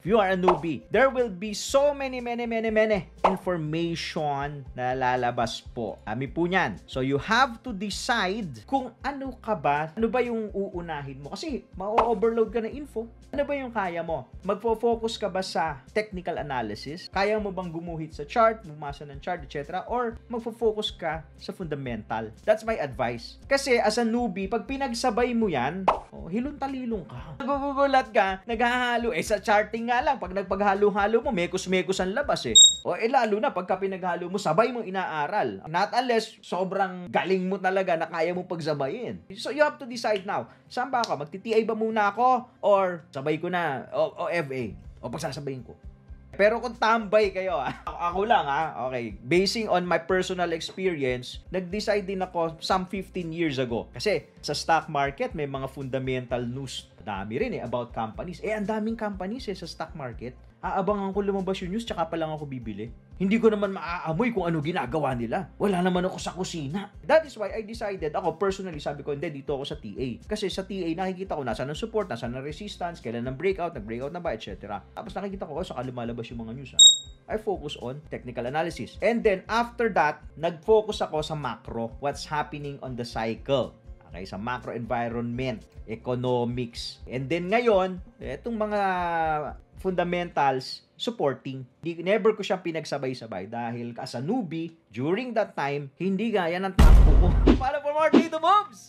If you are a newbie, there will be so many information na lalabas po. Kami po niyan. So you have to decide kung ano ka ba, ano ba yung uunahin mo. Kasi ma-overload ka ng info. Ano ba yung kaya mo? Magfo-focus ka ba sa technical analysis? Kaya mo bang gumuhit sa chart, bumasa ng chart, etc. Or magfo-focus ka sa fundamental? That's my advice. Kasi as a newbie, pag pinagsabay mo yan, hilong-talilong ka. Nagugulat ka, naghahalo. Sa charting nga lang, pag nagpaghalo-halo mo, mekos-mekos ang labas lalo na pagka pinaghalo mo, sabay mong inaaral. Not unless sobrang galing mo talaga na kaya mo pagsabayin. So you have to decide now, saan ba ako? Magti-TI ba muna ako? Or sabay ko na? O FA? O pagsasabayin ko? Pero kung tambay kayo, ako lang okay, basing on my personal experience, nag-decide din ako some 15 years ago. Kasi sa stock market, may mga fundamental news. Dami rin about companies. Ang daming companies sa stock market. Aabangan ko lumabas yung news, tsaka pa lang ako bibili. Hindi ko naman maaamoy kung ano ginagawa nila. Wala naman ako sa kusina. That is why I decided, ako personally, sabi ko, hindi, dito ako sa TA. Kasi sa TA, nakikita ko nasaan ang support, nasaan ang resistance, kailan ang breakout, nag-breakout na ba, etc. Tapos nakikita ko, saka lumalabas yung mga news. I focus on technical analysis. And then, after that, nag-focus ako sa macro. What's happening on the cycle. Okay, sa macro environment, economics. And then ngayon, itong mga fundamentals, supporting. Never ko siyang pinagsabay-sabay dahil as a newbie, during that time, hindi gaya ng takbo ko. Para for more dito moves!